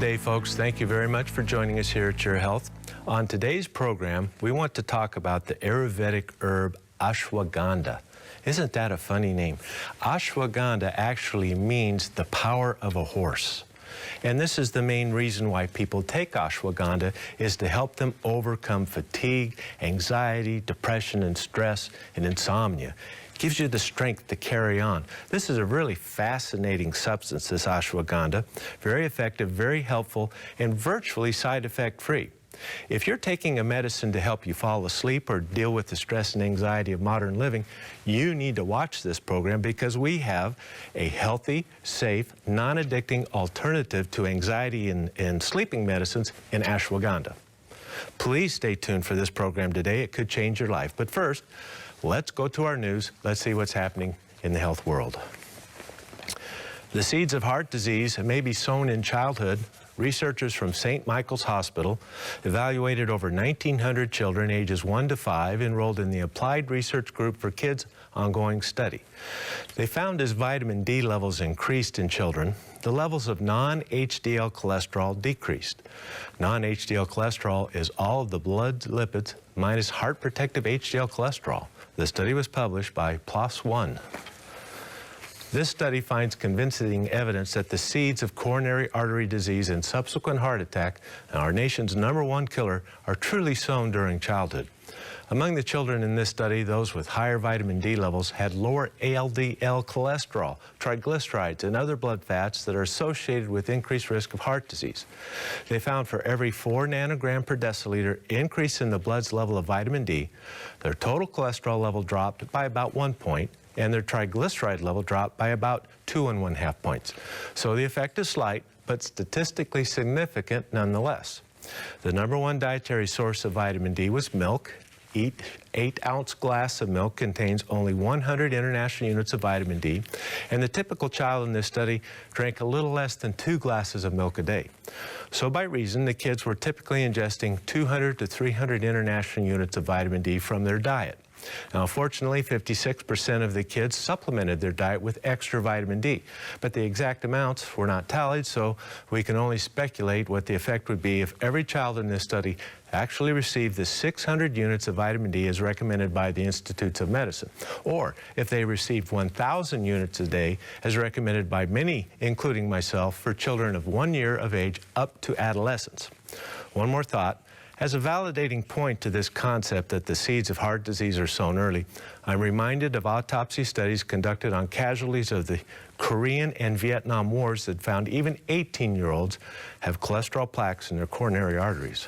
Good day, folks. Thank you very much for joining us here at Your Health. On today's program, we want to talk about the Ayurvedic herb Ashwagandha. Isn't that a funny name? Ashwagandha actually means the power of a horse. And this is the main reason why people take ashwagandha, is to help them overcome fatigue, anxiety, depression, and stress, and insomnia. It gives you the strength to carry on. This is a really fascinating substance, this ashwagandha. Very effective, very helpful, and virtually side effect free. If you're taking a medicine to help you fall asleep or deal with the stress and anxiety of modern living, you need to watch this program because we have a healthy, safe, non-addicting alternative to anxiety and sleeping medicines in ashwagandha. Please stay tuned for this program today. It could change your life. But first, let's go to our news. Let's see what's happening in the health world. The seeds of heart disease may be sown in childhood. Researchers from St. Michael's Hospital evaluated over 1,900 children ages 1 to 5 enrolled in the Applied Research Group for Kids ongoing study. They found as vitamin D levels increased in children, the levels of non-HDL cholesterol decreased. Non-HDL cholesterol is all of the blood lipids minus heart protective HDL cholesterol. The study was published by PLOS ONE. This study finds convincing evidence that the seeds of coronary artery disease and subsequent heart attack, our nation's #1 killer, are truly sown during childhood. Among the children in this study, those with higher vitamin D levels had lower LDL cholesterol, triglycerides, and other blood fats that are associated with increased risk of heart disease. They found for every 4 nanogram per deciliter increase in the blood's level of vitamin D, their total cholesterol level dropped by about 1 point, and their triglyceride level dropped by about 2½ points. So the effect is slight, but statistically significant nonetheless. The #1 dietary source of vitamin D was milk. Each 8-ounce glass of milk contains only 100 international units of vitamin D, and the typical child in this study drank a little less than 2 glasses of milk a day. So by reason, the kids were typically ingesting 200 to 300 international units of vitamin D from their diet. Now, fortunately, 56% of the kids supplemented their diet with extra vitamin D, but the exact amounts were not tallied, so we can only speculate what the effect would be if every child in this study actually received the 600 units of vitamin D as recommended by the Institutes of Medicine, or if they received 1,000 units a day as recommended by many, including myself, for children of 1 year of age up to adolescence. One more thought. As a validating point to this concept that the seeds of heart disease are sown early, I'm reminded of autopsy studies conducted on casualties of the Korean and Vietnam Wars that found even 18-year-olds have cholesterol plaques in their coronary arteries.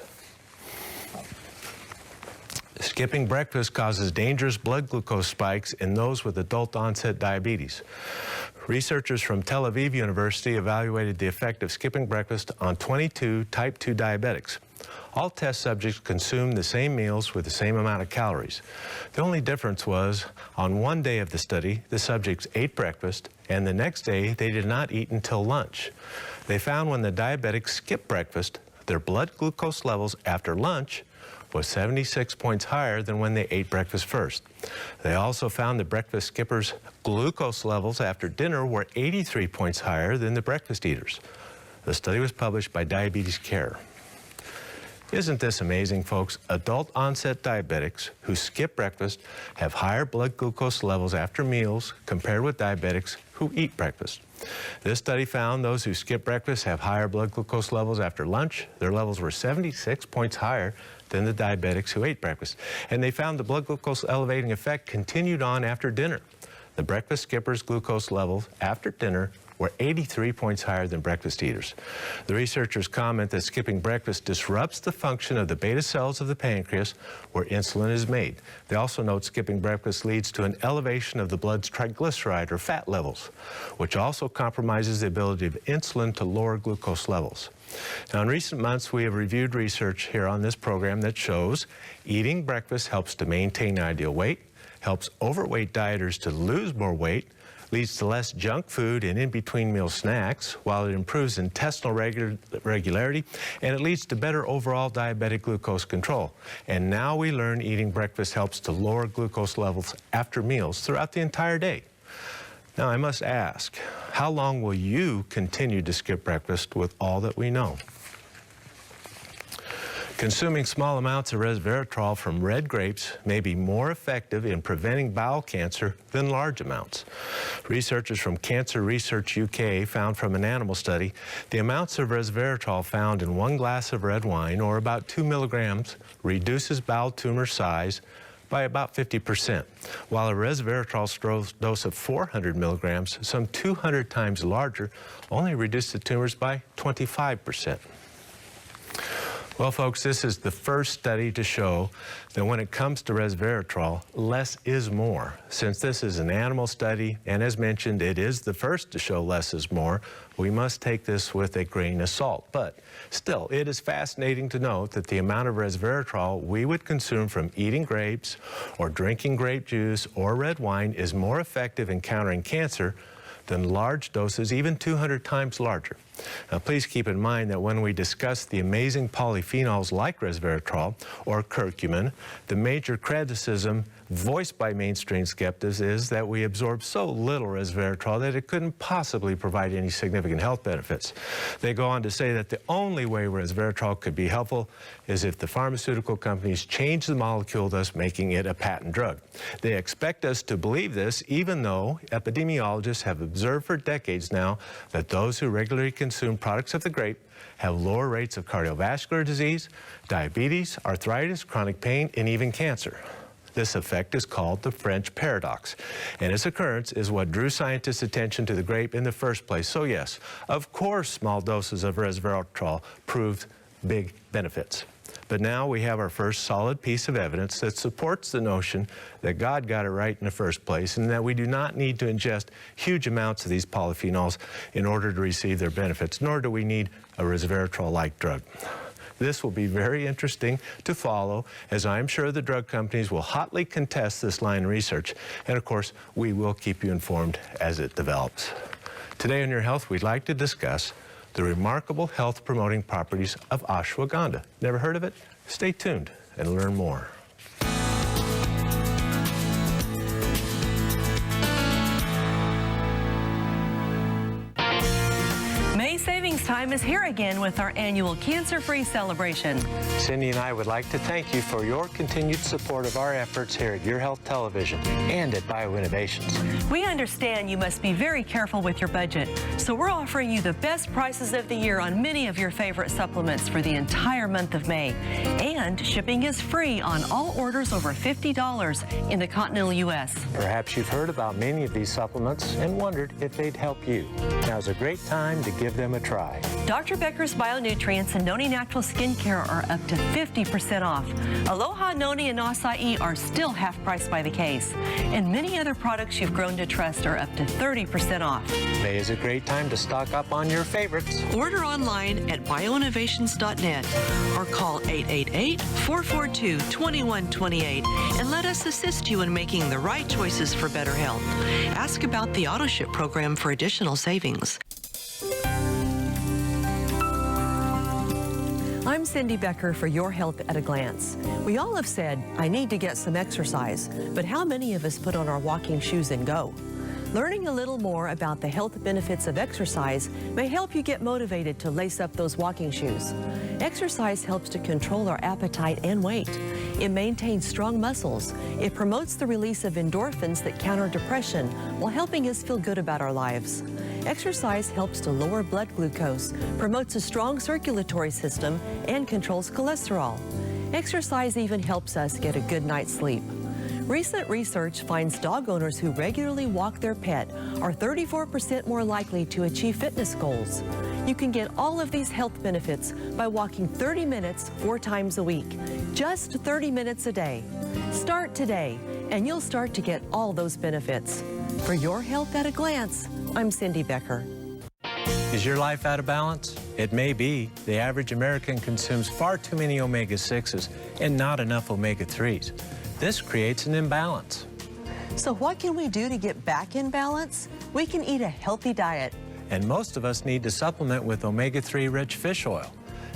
Skipping breakfast causes dangerous blood glucose spikes in those with adult-onset diabetes. Researchers from Tel Aviv University evaluated the effect of skipping breakfast on 22 type 2 diabetics. All test subjects consumed the same meals with the same amount of calories. The only difference was, on one day of the study, the subjects ate breakfast, and the next day they did not eat until lunch. They found when the diabetics skipped breakfast, their blood glucose levels after lunch was 76 points higher than when they ate breakfast first. They also found the breakfast skippers' glucose levels after dinner were 83 points higher than the breakfast eaters. The study was published by Diabetes Care. Isn't this amazing, folks? Adult-onset diabetics who skip breakfast have higher blood glucose levels after meals compared with diabetics who eat breakfast. This study found those who skip breakfast have higher blood glucose levels after lunch. Their levels were 76 points higher than the diabetics who ate breakfast. And they found the blood glucose elevating effect continued on after dinner. The breakfast skippers' glucose levels after dinner were 83 points higher than breakfast eaters. The researchers comment that skipping breakfast disrupts the function of the beta cells of the pancreas where insulin is made. They also note skipping breakfast leads to an elevation of the blood's triglyceride or fat levels, which also compromises the ability of insulin to lower glucose levels. Now, in recent months, we have reviewed research here on this program that shows eating breakfast helps to maintain ideal weight, helps overweight dieters to lose more weight, leads to less junk food and in-between meal snacks, while it improves intestinal regularity, and it leads to better overall diabetic glucose control. And now we learn eating breakfast helps to lower glucose levels after meals throughout the entire day. Now, I must ask, how long will you continue to skip breakfast with all that we know? Consuming small amounts of resveratrol from red grapes may be more effective in preventing bowel cancer than large amounts. Researchers from Cancer Research UK found from an animal study the amounts of resveratrol found in 1 glass of red wine, or about 2 milligrams, reduces bowel tumor size by about 50%, while a resveratrol dose of 400 milligrams, some 200 times larger, only reduced the tumors by 25%. Well, folks, this is the first study to show that when it comes to resveratrol, less is more. Since this is an animal study, and as mentioned, it is the first to show less is more, we must take this with a grain of salt. But still, it is fascinating to note that the amount of resveratrol we would consume from eating grapes or drinking grape juice or red wine is more effective in countering cancer than large doses, even 200 times larger. Now, please keep in mind that when we discuss the amazing polyphenols like resveratrol or curcumin, the major criticism voiced by mainstream skeptics is that we absorb so little resveratrol that it couldn't possibly provide any significant health benefits. They go on to say that the only way resveratrol could be helpful is if the pharmaceutical companies change the molecule, thus making it a patent drug. They expect us to believe this, even though epidemiologists have observed for decades now that those who regularly consume products of the grape have lower rates of cardiovascular disease, diabetes, arthritis, chronic pain, and even cancer. This effect is called the French paradox, and its occurrence is what drew scientists' attention to the grape in the first place. So yes, of course, small doses of resveratrol proved big benefits. But now we have our first solid piece of evidence that supports the notion that God got it right in the first place, and that we do not need to ingest huge amounts of these polyphenols in order to receive their benefits, nor do we need a resveratrol-like drug. This will be very interesting to follow, as I'm sure the drug companies will hotly contest this line of research. And of course, we will keep you informed as it develops. Today on Your Health, we'd like to discuss the remarkable health-promoting properties of ashwagandha. Never heard of it? Stay tuned and learn more. Savings time is here again with our annual cancer-free celebration. Cindy and I would like to thank you for your continued support of our efforts here at Your Health Television and at BioInnovations. We understand you must be very careful with your budget, so we're offering you the best prices of the year on many of your favorite supplements for the entire month of May. And shipping is free on all orders over $50 in the continental U.S. Perhaps you've heard about many of these supplements and wondered if they'd help you. Now's a great time to give them a try. Dr. Becker's Bionutrients and Noni Natural Skincare are up to 50% off. Aloha, Noni, and Acai are still half price by the case. And many other products you've grown to trust are up to 30% off. May is a great time to stock up on your favorites. Order online at bioinnovations.net or call 888-442-2128 and let us assist you in making the right choices for better health. Ask about the AutoShip program for additional savings. I'm Cindy Becker for Your Health at a Glance. We all have said, I need to get some exercise, but how many of us put on our walking shoes and go? Learning a little more about the health benefits of exercise may help you get motivated to lace up those walking shoes. Exercise helps to control our appetite and weight. It maintains strong muscles. It promotes the release of endorphins that counter depression while helping us feel good about our lives. Exercise helps to lower blood glucose, promotes a strong circulatory system, and controls cholesterol. Exercise even helps us get a good night's sleep. Recent research finds dog owners who regularly walk their pet are 34% more likely to achieve fitness goals. You can get all of these health benefits by walking 30 minutes 4 times a week, just 30 minutes a day. Start today, and you'll start to get all those benefits. For Your Health at a Glance, I'm Cindy Becker. Is your life out of balance? It may be. The average American consumes far too many omega-6s and not enough omega-3s. This creates an imbalance. So what can we do to get back in balance? We can eat a healthy diet. And most of us need to supplement with omega-3 rich fish oil.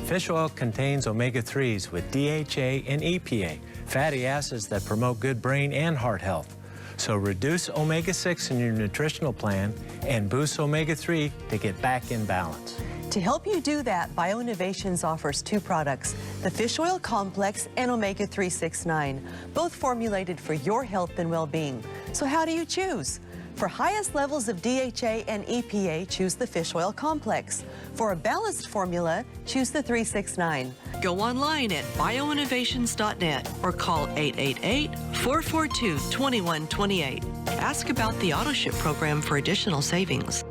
Fish oil contains omega-3s with DHA and EPA, fatty acids that promote good brain and heart health. So reduce omega-6 in your nutritional plan and boost omega-3 to get back in balance. To help you do that, BioInnovations offers 2 products, the Fish Oil Complex and Omega 369, both formulated for your health and well-being. So how do you choose? For highest levels of DHA and EPA, choose the Fish Oil Complex. For a balanced formula, choose the 369. Go online at bioinnovations.net or call 888-442-2128. Ask about the AutoShip program for additional savings.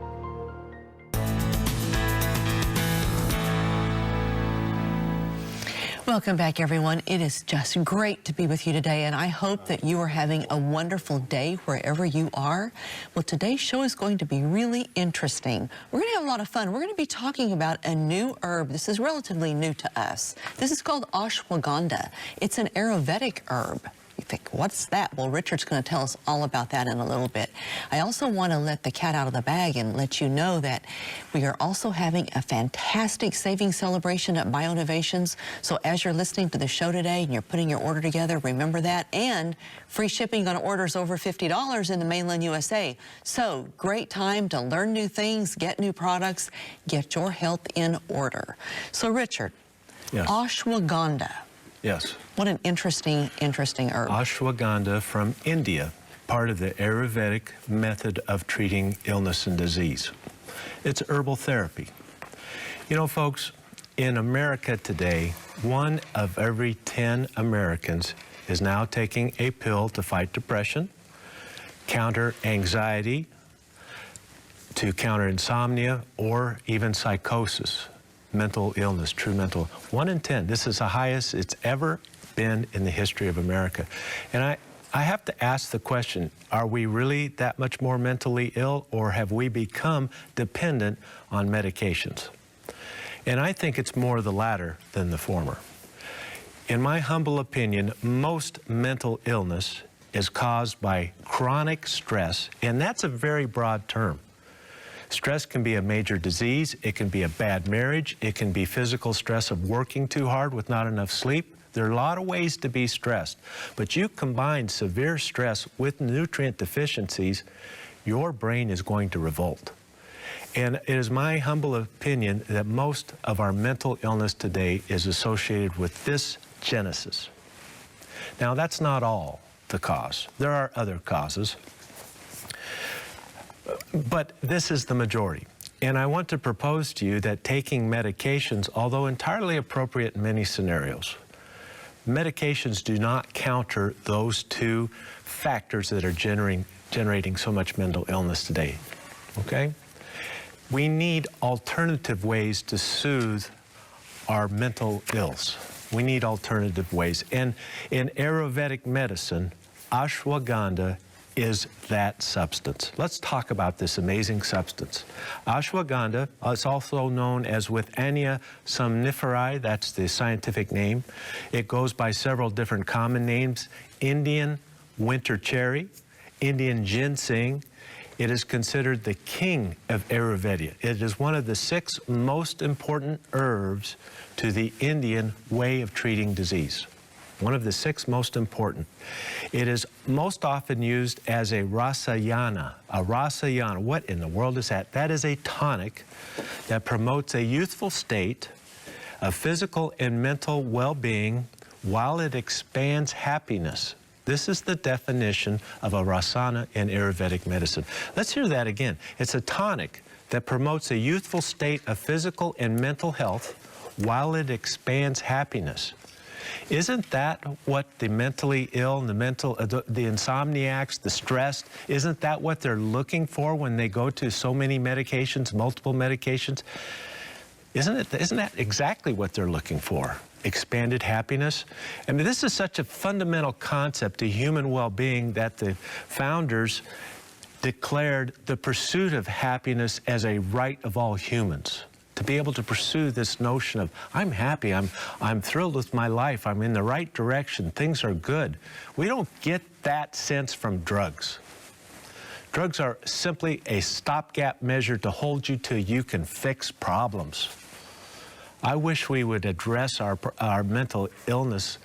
Welcome back, everyone. It is just great to be with you today, and I hope that you are having a wonderful day wherever you are. Well, today's show is going to be really interesting. We're going to have a lot of fun. We're going to be talking about a new herb. This is relatively new to us. This is called Ashwagandha. It's an Ayurvedic herb. You think, what's that? Well, Richard's going to tell us all about that in a little bit. I also want to let the cat out of the bag and let you know that we are also having a fantastic savings celebration at BioInnovations. So as you're listening to the show today and you're putting your order together, remember that. And free shipping on orders over $50 in the mainland USA. So great time to learn new things, get new products, get your health in order. So Richard, yes. Ashwagandha. Yes. What an interesting herb. Ashwagandha from India, part of the Ayurvedic method of treating illness and disease. It's herbal therapy. You know, folks, in America today, 1 of every 10 Americans is now taking a pill to fight depression, counter anxiety, to counter insomnia, or even psychosis. Mental illness, true mental. 1 in 10. This is the highest it's ever been in the history of America. And I have to ask the question, are we really that much more mentally ill, or have we become dependent on medications? And I think it's more the latter than the former. In my humble opinion, most mental illness is caused by chronic stress, and that's a very broad term. Stress can be a major disease, it can be a bad marriage, it can be physical stress of working too hard with not enough sleep. There are a lot of ways to be stressed, but you combine severe stress with nutrient deficiencies, your brain is going to revolt. And it is my humble opinion that most of our mental illness today is associated with this genesis. Now, that's not all the cause. There are other causes. But this is the majority. And I want to propose to you that taking medications, although entirely appropriate in many scenarios, medications do not counter those 2 factors that are generating so much mental illness today, okay? We need alternative ways to soothe our mental ills. We need alternative ways. And in Ayurvedic medicine, ashwagandha is that substance. Let's talk about this amazing substance. Ashwagandha is also known as Withania somniferi, that's the scientific name. It goes by several different common names: Indian winter cherry, Indian ginseng. It is considered the king of Ayurveda. It is one of the 6 most important herbs to the Indian way of treating disease. One of the 6 most important. It is most often used as a rasayana. A rasayana, what in the world is that? That is a tonic that promotes a youthful state of physical and mental well-being while it expands happiness. This is the definition of a rasana in Ayurvedic medicine. Let's hear that again. It's a tonic that promotes a youthful state of physical and mental health while it expands happiness. Isn't that what the mentally ill and the insomniacs, the stressed, isn't that what they're looking for when they go to so many medications, multiple medications? Isn't that exactly what they're looking for? Expanded happiness? I mean, this is such a fundamental concept to human well-being that the founders declared the pursuit of happiness as a right of all humans. To be able to pursue this notion of, I'm happy, I'm thrilled with my life, I'm in the right direction, things are good. We don't get that sense from drugs. Drugs are simply a stopgap measure to hold you till you can fix problems. I wish we would address our mental illness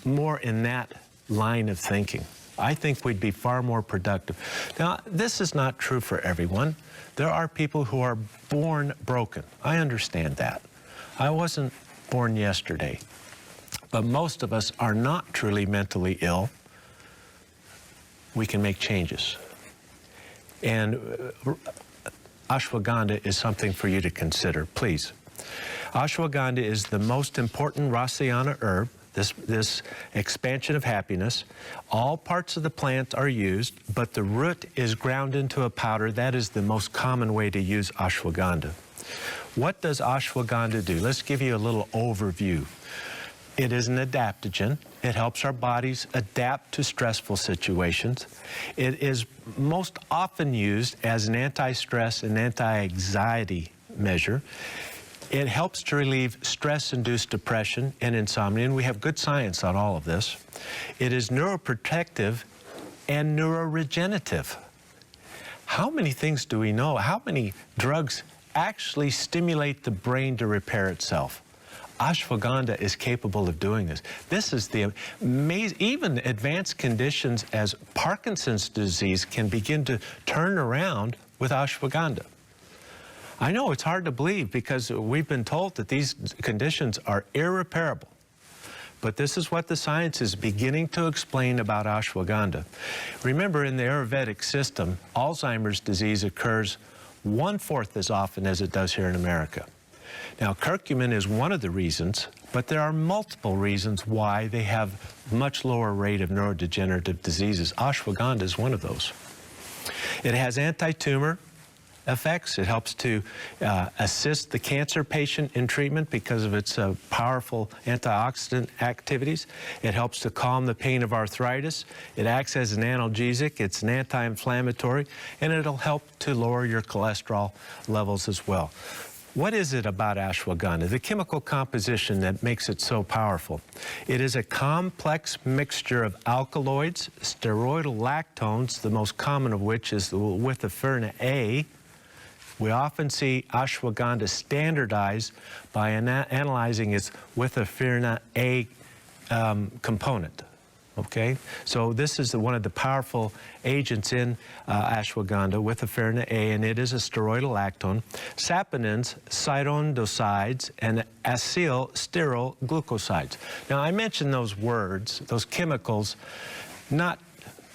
more in that line of thinking. I think we'd be far more productive. Now, this is not true for everyone. There are people who are born broken. I understand that. I wasn't born yesterday. But most of us are not truly mentally ill. We can make changes. And ashwagandha is something for you to consider, please. Ashwagandha is the most important Rasayana herb, this expansion of happiness. All parts of the plant are used, but the root is ground into a powder. That is the most common way to use ashwagandha. What does ashwagandha do? Let's give you a little overview. It is an adaptogen. It helps our bodies adapt to stressful situations. It is most often used as an anti-stress and anti-anxiety measure. It helps to relieve stress-induced depression and insomnia, and we have good science on all of this. It is neuroprotective and neuroregenerative. How many things do we know? How many drugs actually stimulate the brain to repair itself? Ashwagandha is capable of doing this. This is the amazing, even advanced conditions as Parkinson's disease can begin to turn around with ashwagandha. I know it's hard to believe because we've been told that these conditions are irreparable. But this is what the science is beginning to explain about ashwagandha. Remember, in the Ayurvedic system, Alzheimer's disease occurs 1/4 as often as it does here in America. Now, curcumin is one of the reasons, but there are multiple reasons why they have much lower rate of neurodegenerative diseases. Ashwagandha is one of those. It has anti-tumor effects. It helps to assist the cancer patient in treatment because of its powerful antioxidant activities. It helps to calm the pain of arthritis. It acts as an analgesic. It's an anti-inflammatory, and it'll help to lower your cholesterol levels as well. What is it about ashwagandha? The chemical composition that makes it so powerful. It is a complex mixture of alkaloids, steroidal lactones, the most common of which is the withaferna A. We often see ashwagandha standardized by analyzing its withaferna A component. Okay, so this is one of the powerful agents in ashwagandha, withaferna A, and it is a steroidal lactone. Saponins, cytondosides, and acylsterol glucosides. Now, I mention those words, those chemicals, not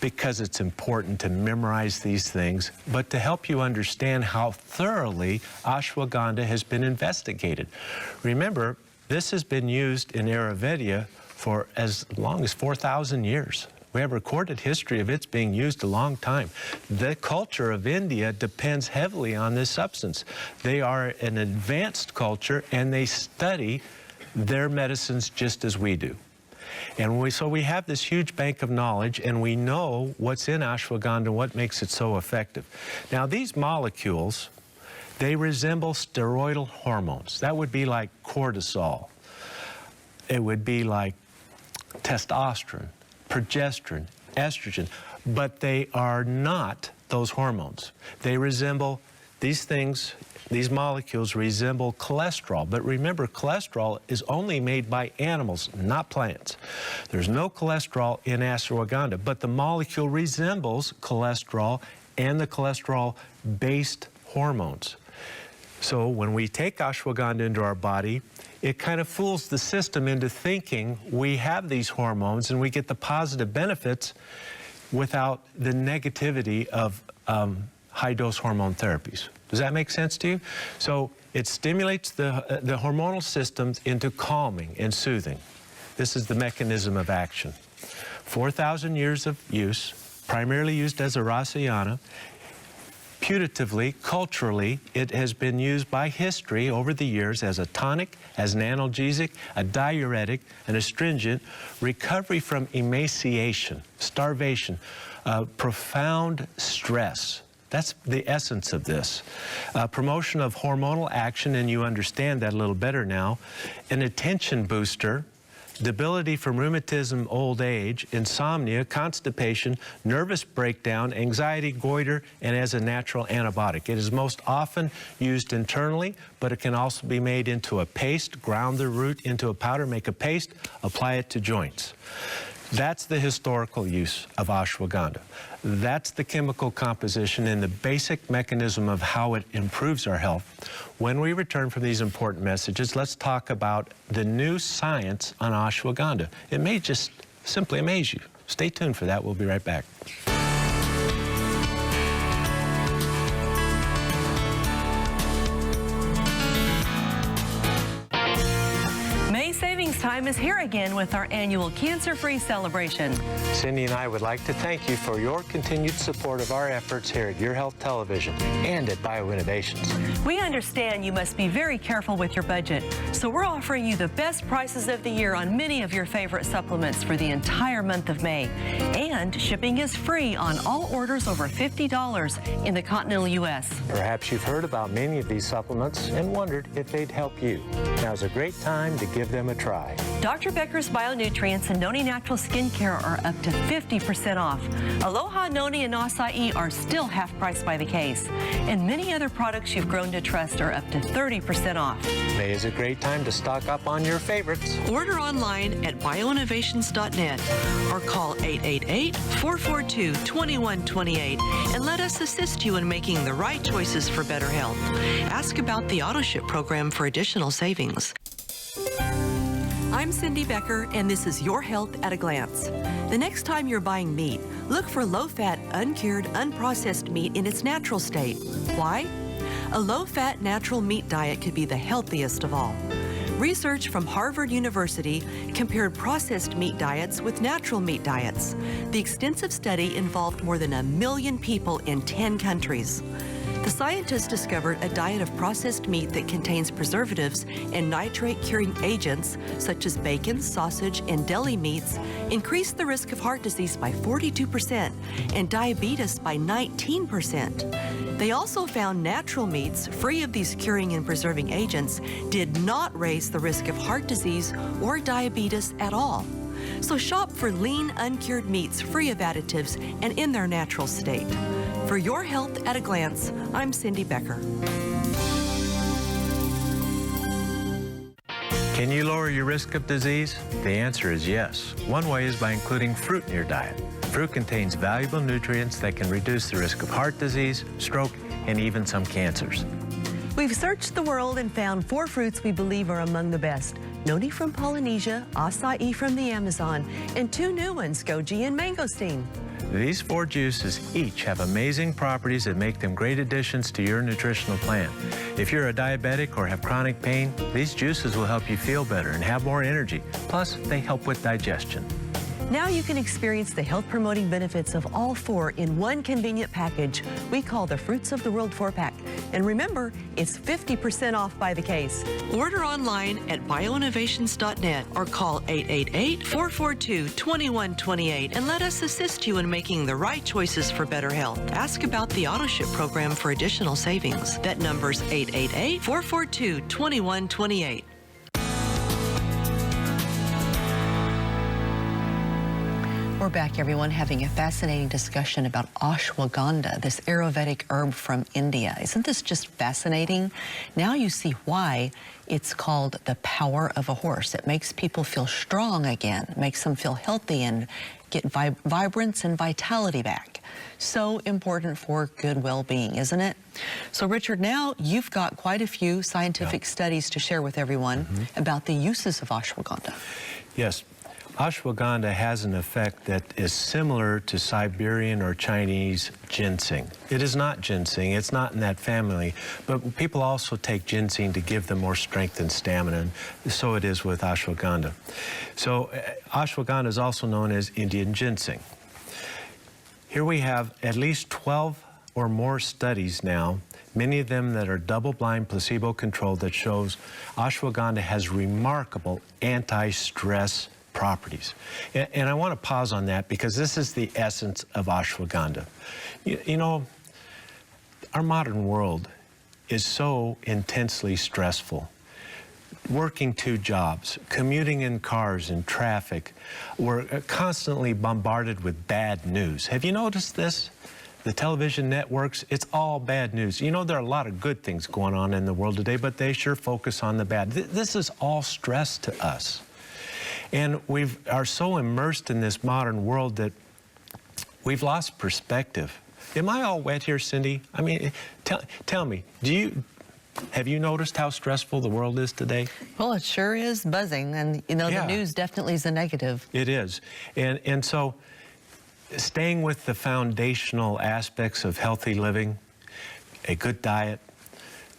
because it's important to memorize these things, but to help you understand how thoroughly ashwagandha has been investigated. Remember, this has been used in Ayurveda for as long as 4,000 years. We have recorded history of its being used a long time. The culture of India depends heavily on this substance. They are an advanced culture, and they study their medicines just as we do. And so we have this huge bank of knowledge, and we know what's in ashwagandha and what makes it so effective. Now, these molecules, they resemble steroidal hormones. That would be like cortisol. It would be like testosterone, progesterone, estrogen, but they are not those hormones. They resemble these things. These molecules resemble cholesterol, but remember, cholesterol is only made by animals, not plants. There's no cholesterol in ashwagandha, but the molecule resembles cholesterol and the cholesterol-based hormones. So when we take ashwagandha into our body, it kind of fools the system into thinking we have these hormones and we get the positive benefits without the negativity of high-dose hormone therapies. Does that make sense to you? So it stimulates the hormonal systems into calming and soothing. This is the mechanism of action. 4,000 years of use, primarily used as a Rasayana. Putatively, culturally, it has been used by history over the years as a tonic, as an analgesic, a diuretic, an astringent, recovery from emaciation, starvation, profound stress. That's the essence of this. Promotion of hormonal action, and you understand that a little better now. An attention booster, debility from rheumatism, old age, insomnia, constipation, nervous breakdown, anxiety, goiter, and as a natural antibiotic. It is most often used internally, but it can also be made into a paste, ground the root into a powder, make a paste, apply it to joints. That's the historical use of ashwagandha. That's the chemical composition and the basic mechanism of how it improves our health. When we return from these important messages, let's talk about the new science on ashwagandha. It may just simply amaze you. Stay tuned for that. We'll be right back. Time is here again with our annual cancer-free celebration. Cindy and I would like to thank you for your continued support of our efforts here at Your Health Television and at BioInnovations. We understand you must be very careful with your budget, so we're offering you the best prices of the year on many of your favorite supplements for the entire month of May. And shipping is free on all orders over $50 in the continental U.S. Perhaps you've heard about many of these supplements and wondered if they'd help you. Now's a great time to give them a try. Dr. Becker's Bionutrients and Noni Natural Skincare are up to 50% off. Aloha, Noni, and Acai are still half price by the case. And many other products you've grown to trust are up to 30% off. May is a great time to stock up on your favorites. Order online at bioinnovations.net or call 888-442-2128 and let us assist you in making the right choices for better health. Ask about the AutoShip program for additional savings. I'm Cindy Becker, and this is Your Health at a Glance. The next time you're buying meat, look for low-fat, uncured, unprocessed meat in its natural state. Why? A low-fat, natural meat diet could be the healthiest of all. Research from Harvard University compared processed meat diets with natural meat diets. The extensive study involved more than 1 million people in 10 countries. The scientists discovered a diet of processed meat that contains preservatives and nitrate-curing agents, such as bacon, sausage, and deli meats, increased the risk of heart disease by 42% and diabetes by 19%. They also found natural meats, free of these curing and preserving agents, did not raise the risk of heart disease or diabetes at all. So shop for lean, uncured meats free of additives and in their natural state. For Your Health at a Glance, I'm Cindy Becker. Can you lower your risk of disease? The answer is yes. One way is by including fruit in your diet. Fruit contains valuable nutrients that can reduce the risk of heart disease, stroke, and even some cancers. We've searched the world and found 4 fruits we believe are among the best. Noni from Polynesia, acai from the Amazon, and 2 new ones, goji and mangosteen. These 4 juices each have amazing properties that make them great additions to your nutritional plan. If you're a diabetic or have chronic pain, these juices will help you feel better and have more energy. Plus, they help with digestion. Now you can experience the health-promoting benefits of all 4 in one convenient package we call the Fruits of the World 4-pack. And remember, it's 50% off by the case. Order online at bioinnovations.net or call 888-442-2128 and let us assist you in making the right choices for better health. Ask about the AutoShip program for additional savings. That number's 888-442-2128. We're back, everyone, having a fascinating discussion about ashwagandha, this Ayurvedic herb from India. Isn't this just fascinating? Now you see why it's called the power of a horse. It makes people feel strong again, makes them feel healthy and get vibrance and vitality back. So important for good well-being, isn't it? So, Richard, now you've got quite a few scientific studies to share with everyone about the uses of ashwagandha. Yes. Ashwagandha has an effect that is similar to Siberian or Chinese ginseng. It is not ginseng, it's not in that family, but people also take ginseng to give them more strength and stamina, and so it is with ashwagandha. So ashwagandha is also known as Indian ginseng. Here we have at least 12 or more studies now, many of them that are double-blind, placebo-controlled, that shows ashwagandha has remarkable anti-stress properties. And I want to pause on that because this is the essence of ashwagandha. You know, our modern world is so intensely stressful. Working 2 jobs, commuting in cars and traffic, we're constantly bombarded with bad news. Have you noticed this? The television networks, it's all bad news. You know, there are a lot of good things going on in the world today, but they sure focus on the bad. This is all stress to us. And we are so immersed in this modern world that we've lost perspective. Am I all wet here, Cindy? I mean, tell me, have you noticed how stressful the world is today? Well, it sure is buzzing, and you know, Yeah. the news definitely is a negative. It is. And so staying with the foundational aspects of healthy living, a good diet,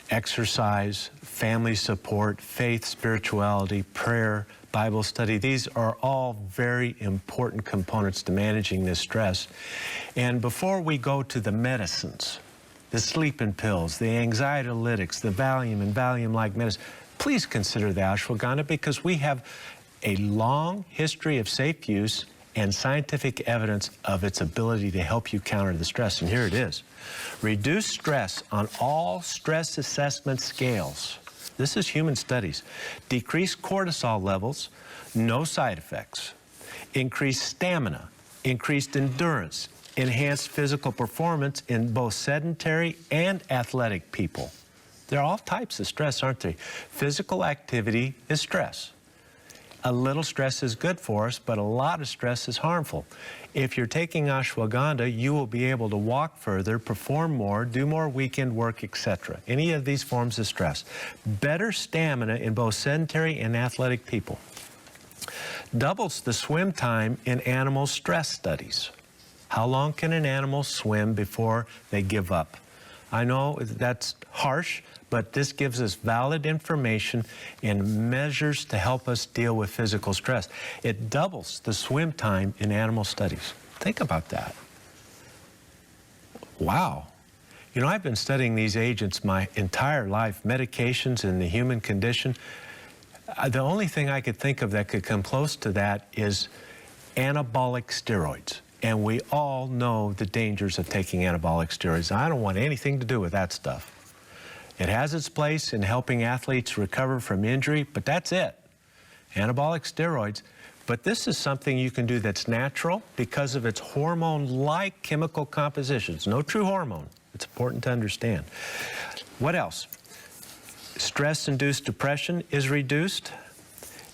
exercise, family support, faith, spirituality, prayer, Bible study, these are all very important components to managing this stress. And before we go to the medicines, the sleeping pills, the anxiolytics, the Valium and Valium-like medicine, please consider the ashwagandha, because we have a long history of safe use and scientific evidence of its ability to help you counter the stress. And here it is. Reduce stress on all stress assessment scales. This is human studies. Decrease cortisol levels, no side effects. Increase stamina, increased endurance, enhanced physical performance in both sedentary and athletic people. There are all types of stress, aren't there? Physical activity is stress. A little stress is good for us, but a lot of stress is harmful. If you're taking ashwagandha, you will be able to walk further, perform more, do more weekend work, etc. Any of these forms of stress. Better stamina in both sedentary and athletic people. Doubles the swim time in animal stress studies. How long can an animal swim before they give up? I know that's harsh, but this gives us valid information and measures to help us deal with physical stress. It doubles the swim time in animal studies. Think about that. Wow. You know, I've been studying these agents my entire life, medications and the human condition. The only thing I could think of that could come close to that is anabolic steroids. And we all know the dangers of taking anabolic steroids. I don't want anything to do with that stuff. It has its place in helping athletes recover from injury, but that's it. Anabolic steroids. But this is something you can do that's natural because of its hormone-like chemical composition. It's no true hormone. It's important to understand. What else? Stress-induced depression is reduced.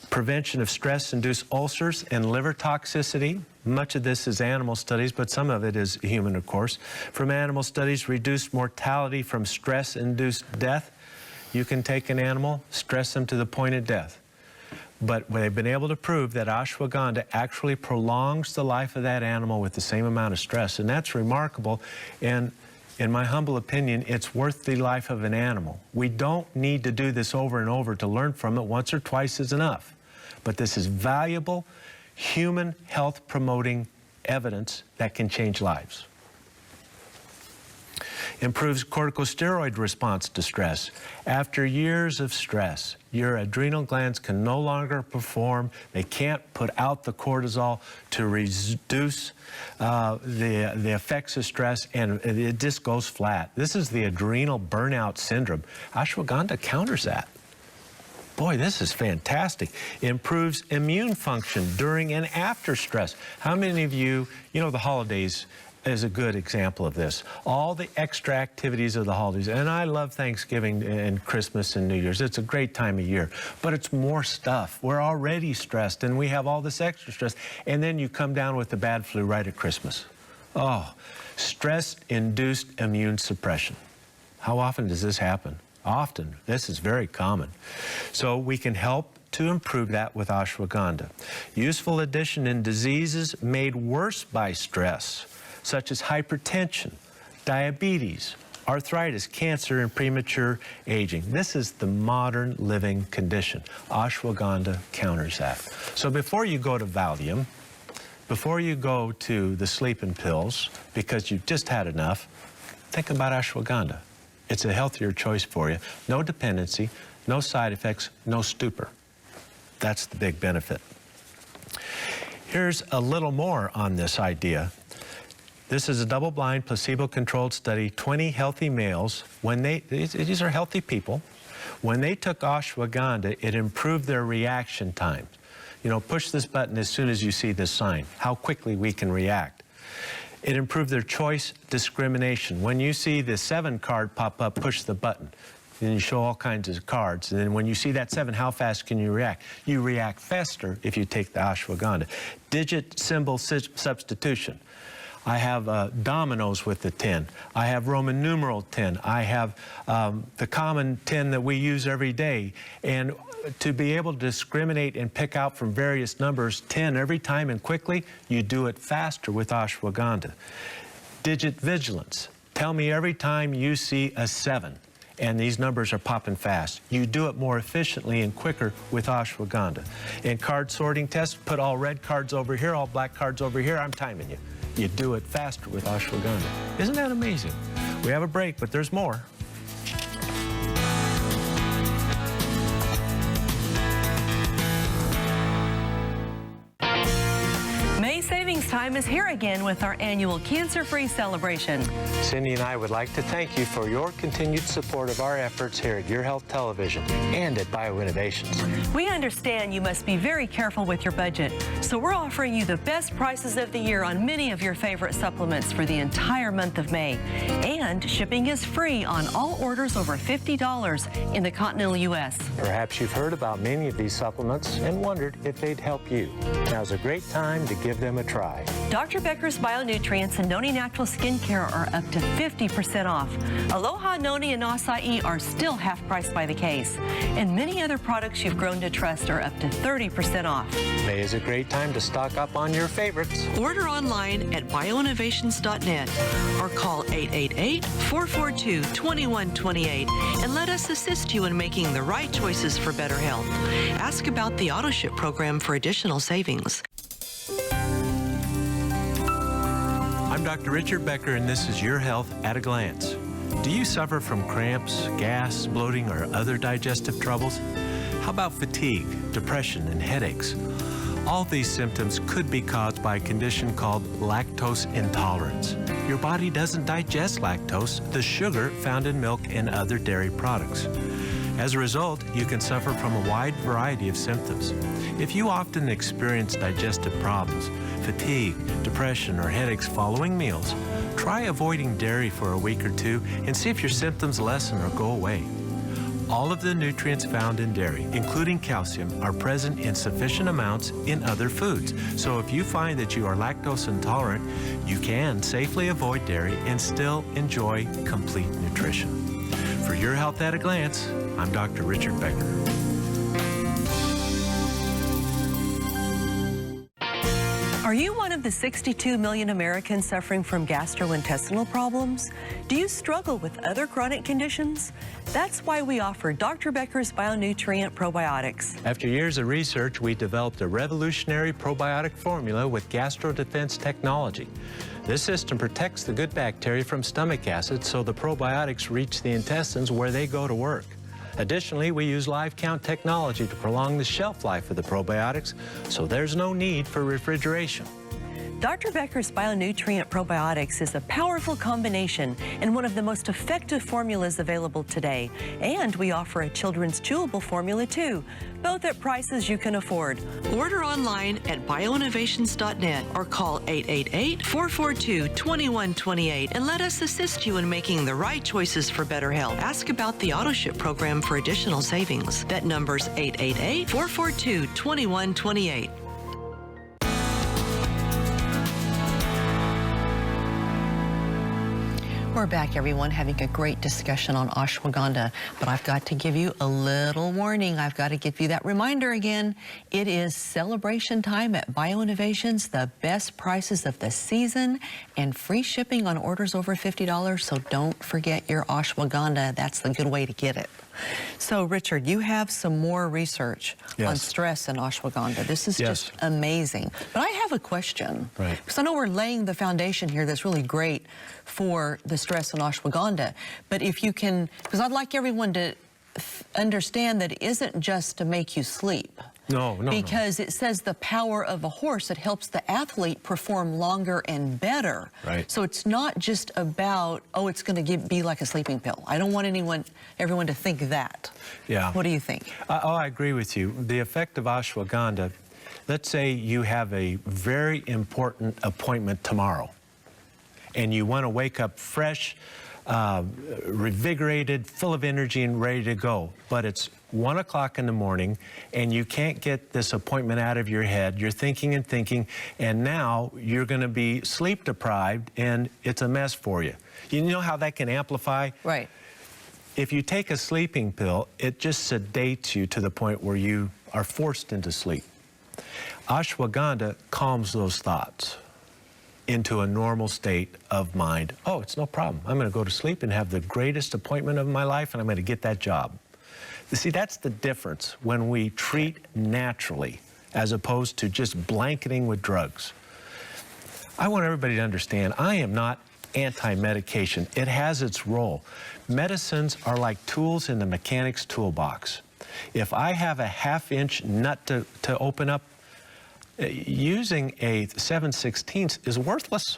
Prevention of stress-induced ulcers and liver toxicity. Much of this is animal studies, but some of it is human, of course. From animal studies, reduced mortality from stress-induced death. You can take an animal, stress them to the point of death. But they've been able to prove that ashwagandha actually prolongs the life of that animal with the same amount of stress, and that's remarkable. And in my humble opinion, it's worth the life of an animal. We don't need to do this over and over to learn from it. Once or twice is enough. But this is valuable, human health promoting evidence that can change lives. Improves corticosteroid response to stress. After years of stress, your adrenal glands can no longer perform. They can't put out the cortisol to reduce the effects of stress, and it just goes flat. This is the adrenal burnout syndrome. Ashwagandha counters that. Boy, this is fantastic. Improves immune function during and after stress. How many of you know, the holidays is a good example of this. All the extra activities of the holidays, and I love Thanksgiving and Christmas and New Year's. It's a great time of year, but it's more stuff. We're already stressed, and we have all this extra stress, and then you come down with the bad flu right at Christmas. Oh, stress-induced immune suppression. How often does this happen? Often. This is very common. So we can help to improve that with ashwagandha. Useful addition in diseases made worse by stress, such as hypertension, diabetes, arthritis, cancer, and premature aging. This is the modern living condition. Ashwagandha counters that. So before you go to Valium, before you go to the sleeping pills, because you've just had enough, think about ashwagandha. It's a healthier choice for you. No dependency, no side effects, no stupor. That's the big benefit. Here's a little more on this idea. This is a double-blind, placebo-controlled study. 20 healthy males, these are healthy people, when they took ashwagandha, it improved their reaction time. You know, push this button as soon as you see this sign, how quickly we can react. It improved their choice discrimination. When you see the 7 card pop up, push the button. and you show all kinds of cards. And then when you see that 7, how fast can you react? You react faster if you take the ashwagandha. Digit symbol substitution. I have dominoes with the 10. I have Roman numeral 10. I have the common 10 that we use every day. And to be able to discriminate and pick out from various numbers 10 every time and quickly, you do it faster with ashwagandha. Digit vigilance. Tell me every time you see a 7 and these numbers are popping fast. You do it more efficiently and quicker with ashwagandha. In card sorting tests, put all red cards over here, all black cards over here. I'm timing you. You do it faster with ashwagandha. Isn't that amazing? We have a break, but there's more. May savings time is here again with our annual cancer-free celebration. Cindy and I would like to thank you for your continued support of our efforts here at Your Health Television and at BioInnovations. We understand you must be very careful with your budget, so we're offering you the best prices of the year on many of your favorite supplements for the entire month of May. And shipping is free on all orders over $50 in the continental U.S. Perhaps you've heard about many of these supplements and wondered if they'd help you. Now's a great time to give them a try. Dr. Becker's Bionutrients and Noni Natural Skincare are up to 50% off. Aloha, Noni, and Acai are still half priced by the case. And many other products you've grown to trust are up to 30% off. May is a great time to stock up on your favorites. Order online at bioinnovations.net or call 888-442-2128 and let us assist you in making the right choices for better health. Ask about the AutoShip program for additional savings. I'm Dr. Richard Becker, and this is Your Health at a Glance. Do you suffer from cramps, gas, bloating, or other digestive troubles? How about fatigue, depression, and headaches? All these symptoms could be caused by a condition called lactose intolerance. Your body doesn't digest lactose, the sugar found in milk and other dairy products. As a result, you can suffer from a wide variety of symptoms. If you often experience digestive problems, fatigue, depression, or headaches following meals, try avoiding dairy for a week or two and see if your symptoms lessen or go away. All of the nutrients found in dairy, including calcium, are present in sufficient amounts in other foods. So if you find that you are lactose intolerant, you can safely avoid dairy and still enjoy complete nutrition. For Your Health at a Glance, I'm Dr. Richard Becker. Are you one of the 62 million Americans suffering from gastrointestinal problems? Do you struggle with other chronic conditions? That's why we offer Dr. Becker's Bionutrient Probiotics. After years of research, we developed a revolutionary probiotic formula with gastrodefense technology. This system protects the good bacteria from stomach acid so the probiotics reach the intestines where they go to work. Additionally, we use live count technology to prolong the shelf life of the probiotics, so there's no need for refrigeration. Dr. Becker's Bionutrient Probiotics is a powerful combination and one of the most effective formulas available today. And we offer a children's chewable formula too, both at prices you can afford. Order online at bioinnovations.net or call 888-442-2128 and let us assist you in making the right choices for better health. Ask about the AutoShip program for additional savings. That number's 888-442-2128. We're back, everyone, having a great discussion on ashwagandha, but I've got to give you a little warning. I've got to give you that reminder again. It is celebration time at BioInnovations, the best prices of the season and free shipping on orders over $50, so don't forget your ashwagandha. That's the good way to get it. So, Richard, you have some more research on stress and ashwagandha. This is just amazing. But I have a question. Right. Because I know we're laying the foundation here that's really great for the stress and ashwagandha. But if you can, because I'd like everyone to understand that it isn't just to make you sleep. No. Because it says the power of a horse, it helps the athlete perform longer and better. Right. So it's not just about, oh, it's going to be like a sleeping pill. I don't want everyone to think that. Yeah. What do you think? I agree with you. The effect of ashwagandha, let's say you have a very important appointment tomorrow and you want to wake up fresh, revigorated, full of energy and ready to go. But it's 1 o'clock in the morning and you can't get this appointment out of your head. You're thinking and thinking, and now you're going to be sleep deprived and it's a mess for you. You know how that can amplify? Right. If you take a sleeping pill, it just sedates you to the point where you are forced into sleep. Ashwagandha calms those thoughts into a normal state of mind. Oh, it's no problem. I'm going to go to sleep and have the greatest appointment of my life, and I'm going to get that job. You see, that's the difference when we treat naturally as opposed to just blanketing with drugs. I want everybody to understand, I am not anti-medication. It has its role. Medicines are like tools in the mechanic's toolbox. If I have a half-inch nut to open up, using a 7/16 is worthless.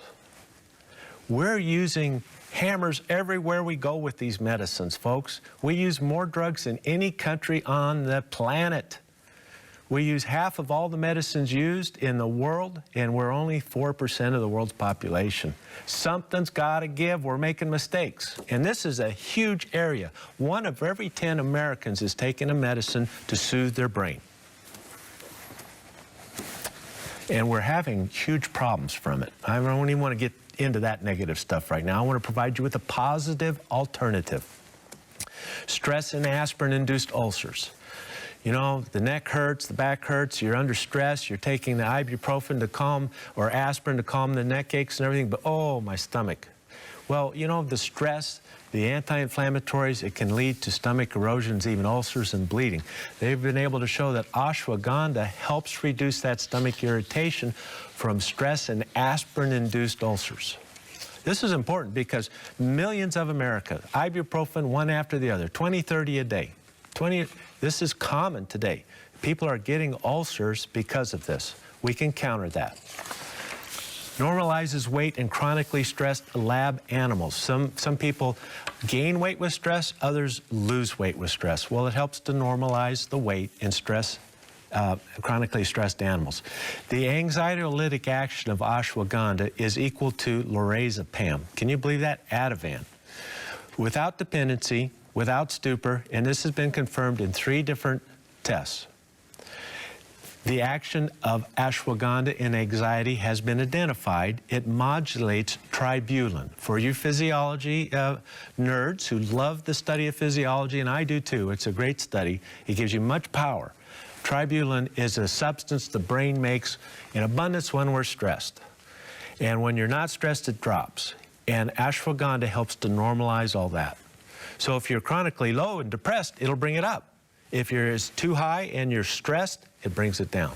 We're using hammers everywhere we go with these medicines, folks. We use more drugs than any country on the planet. We use half of all the medicines used in the world, and we're only 4% of the world's population. Something's got to give. We're making mistakes. And this is a huge area. 1 of every 10 Americans is taking a medicine to soothe their brain. And we're having huge problems from it. I don't even want to get into that negative stuff right now. I want to provide you with a positive alternative. Stress and aspirin-induced ulcers. You know, the neck hurts, the back hurts, you're under stress, you're taking the ibuprofen to calm, or aspirin to calm the neck aches and everything, but oh, my stomach. Well, you know, the stress, the anti-inflammatories, it can lead to stomach erosions, even ulcers and bleeding. They've been able to show that ashwagandha helps reduce that stomach irritation from stress and aspirin-induced ulcers. This is important because millions of Americans, ibuprofen one after the other, 20, 30 a day. This is common today. People are getting ulcers because of this. We can counter that. Normalizes weight in chronically stressed lab animals. Some people gain weight with stress, others lose weight with stress. Well, it helps to normalize the weight in chronically stressed animals. The anxiolytic action of ashwagandha is equal to lorazepam. Can you believe that? Ativan. Without dependency, without stupor, and this has been confirmed in 3 different tests. The action of ashwagandha in anxiety has been identified. It modulates tribulin. For you physiology nerds who love the study of physiology, and I do too, it's a great study. It gives you much power. Tribulin is a substance the brain makes in abundance when we're stressed. And when you're not stressed, it drops. And ashwagandha helps to normalize all that. So if you're chronically low and depressed, it'll bring it up. If you're too high and you're stressed, it brings it down.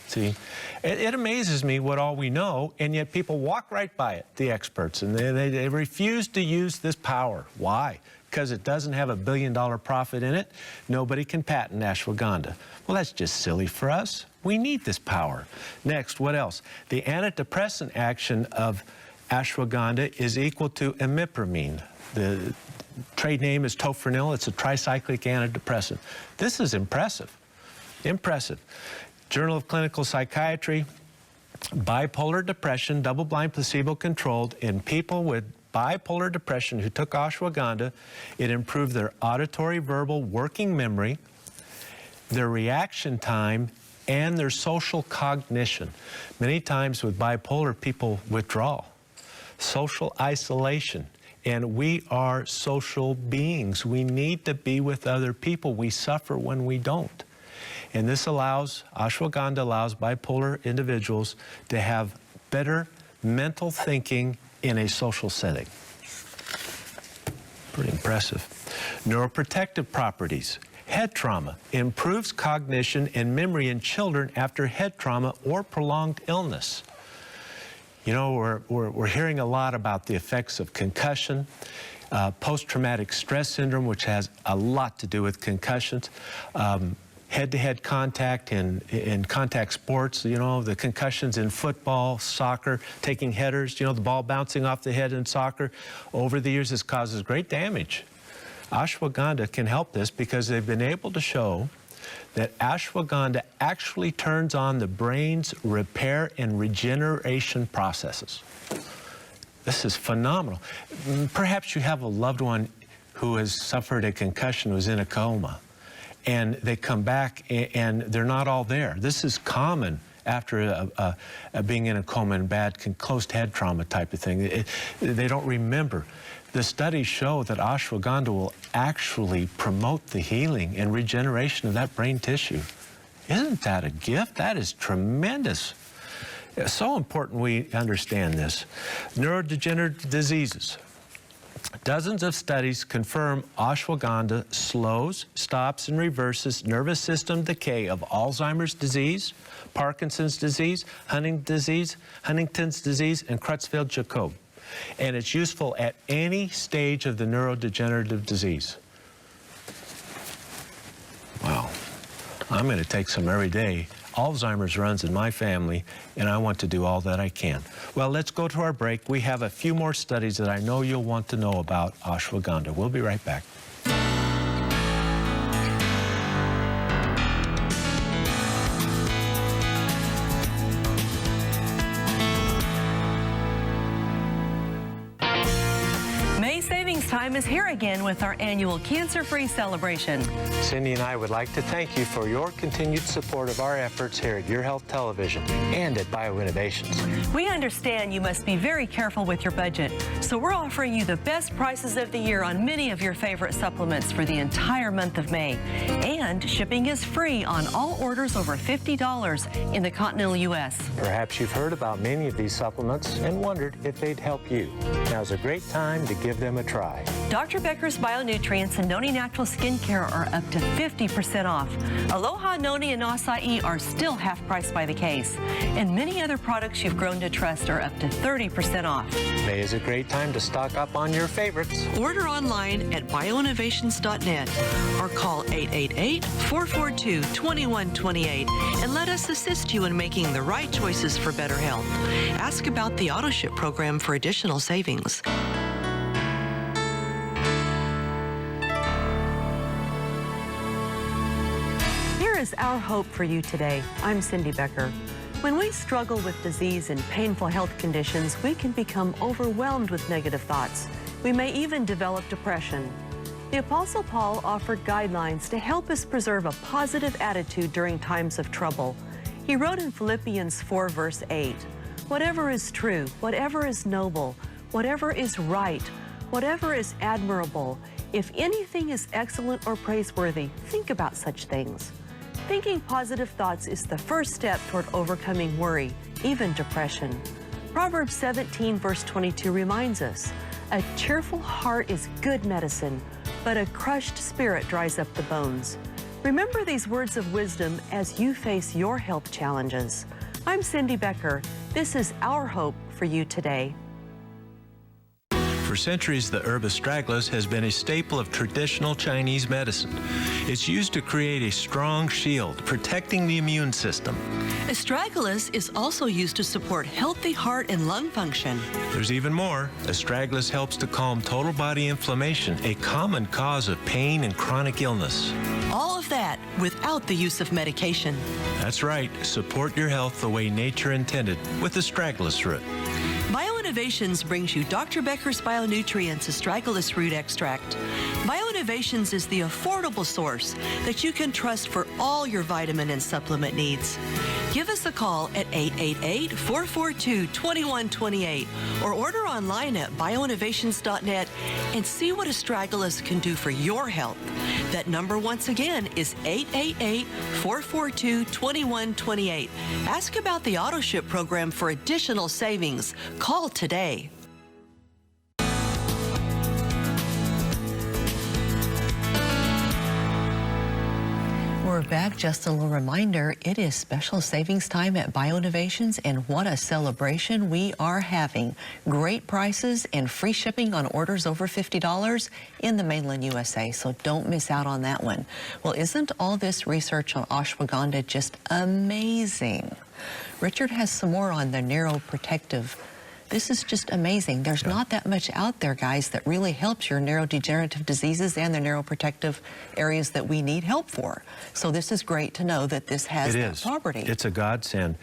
See, it amazes me what all we know, and yet people walk right by it, the experts, and they refuse to use this power. Why? Because it doesn't have $1 billion profit in it. Nobody can patent ashwagandha. Well, that's just silly for us. We need this power. Next, what else? The antidepressant action of ashwagandha is equal to imipramine. The trade name is tofranil. It's a tricyclic antidepressant. This is impressive. Impressive. Journal of Clinical Psychiatry, bipolar depression, double-blind placebo-controlled in people with bipolar depression who took ashwagandha. It improved their auditory, verbal, working memory, their reaction time, and their social cognition. Many times with bipolar, people withdraw. Social isolation. And we are social beings. We need to be with other people. We suffer when we don't. And this allows, ashwagandha allows bipolar individuals to have better mental thinking in a social setting. Pretty impressive. Neuroprotective properties. Head trauma improves cognition and memory in children after head trauma or prolonged illness. You know, we're hearing a lot about the effects of concussion, post-traumatic stress syndrome, which has a lot to do with concussions, head-to-head contact in contact sports, you know, the concussions in football, soccer, taking headers, you know, the ball bouncing off the head in soccer. Over the years, this causes great damage. Ashwagandha can help this because they've been able to show that ashwagandha actually turns on the brain's repair and regeneration processes. This is phenomenal. Perhaps you have a loved one who has suffered a concussion, who's in a coma, and they come back and they're not all there. This is common after being in a coma and bad closed head trauma type of thing. They don't remember. The studies show that ashwagandha will actually promote the healing and regeneration of that brain tissue. Isn't that a gift? That is tremendous. It's so important we understand this. Neurodegenerative diseases. Dozens of studies confirm ashwagandha slows, stops, and reverses nervous system decay of Alzheimer's disease, Parkinson's disease, Huntington's disease, and Creutzfeldt-Jakob. And it's useful at any stage of the neurodegenerative disease. Wow. I'm going to take some every day. Alzheimer's runs in my family, and I want to do all that I can. Well, let's go to our break. We have a few more studies that I know you'll want to know about ashwagandha. We'll be right back. Time is here again with our annual cancer-free celebration. Cindy and I would like to thank you for your continued support of our efforts here at Your Health Television and at BioInnovations. We understand you must be very careful with your budget, so we're offering you the best prices of the year on many of your favorite supplements for the entire month of May. And shipping is free on all orders over $50 in the continental U.S. Perhaps you've heard about many of these supplements and wondered if they'd help you. Now's a great time to give them a try. Dr. Becker's Bionutrients and Noni Natural Skincare are up to 50% off. Aloha, Noni, and Acai are still half price by the case. And many other products you've grown to trust are up to 30% off. May is a great time to stock up on your favorites. Order online at bioinnovations.net or call 888-442-2128 and let us assist you in making the right choices for better health. Ask about the AutoShip program for additional savings. Is our hope for you today. I'm Cindy Becker. When we struggle with disease and painful health conditions, we can become overwhelmed with negative thoughts. We may even develop depression. The Apostle Paul offered guidelines to help us preserve a positive attitude during times of trouble. He wrote in Philippians 4, verse 8, "Whatever is true, whatever is noble, whatever is right, whatever is admirable, if anything is excellent or praiseworthy, think about such things." Thinking positive thoughts is the first step toward overcoming worry, even depression. Proverbs 17, verse 22 reminds us, "A cheerful heart is good medicine, but a crushed spirit dries up the bones." Remember these words of wisdom as you face your health challenges. I'm Cindy Becker. This is our hope for you today. For centuries, the herb astragalus has been a staple of traditional Chinese medicine. It's used to create a strong shield, protecting the immune system. Astragalus is also used to support healthy heart and lung function. There's even more. Astragalus helps to calm total body inflammation, a common cause of pain and chronic illness. All of that without the use of medication. That's right. Support your health the way nature intended with astragalus root. BioInnovations brings you Dr. Becker's Bionutrients Astragalus Root Extract. BioInnovations is the affordable source that you can trust for all your vitamin and supplement needs. Give us a call at 888-442-2128 or order online at bioinnovations.net and see what astragalus can do for your health. That number once again is 888-442-2128. Ask about the AutoShip program for additional savings. Call today. We're back. Just a little reminder, it is special savings time at BioInnovations, and what a celebration we are having. Great prices and free shipping on orders over $50 in the mainland USA, so don't miss out on that one. Well, isn't all this research on ashwagandha just amazing? Richard has some more on the neuroprotective This is just amazing. There's not that much out there, guys, that really helps your neurodegenerative diseases and the neuroprotective areas that we need help for. So this is great to know that this has that property. It's a godsend.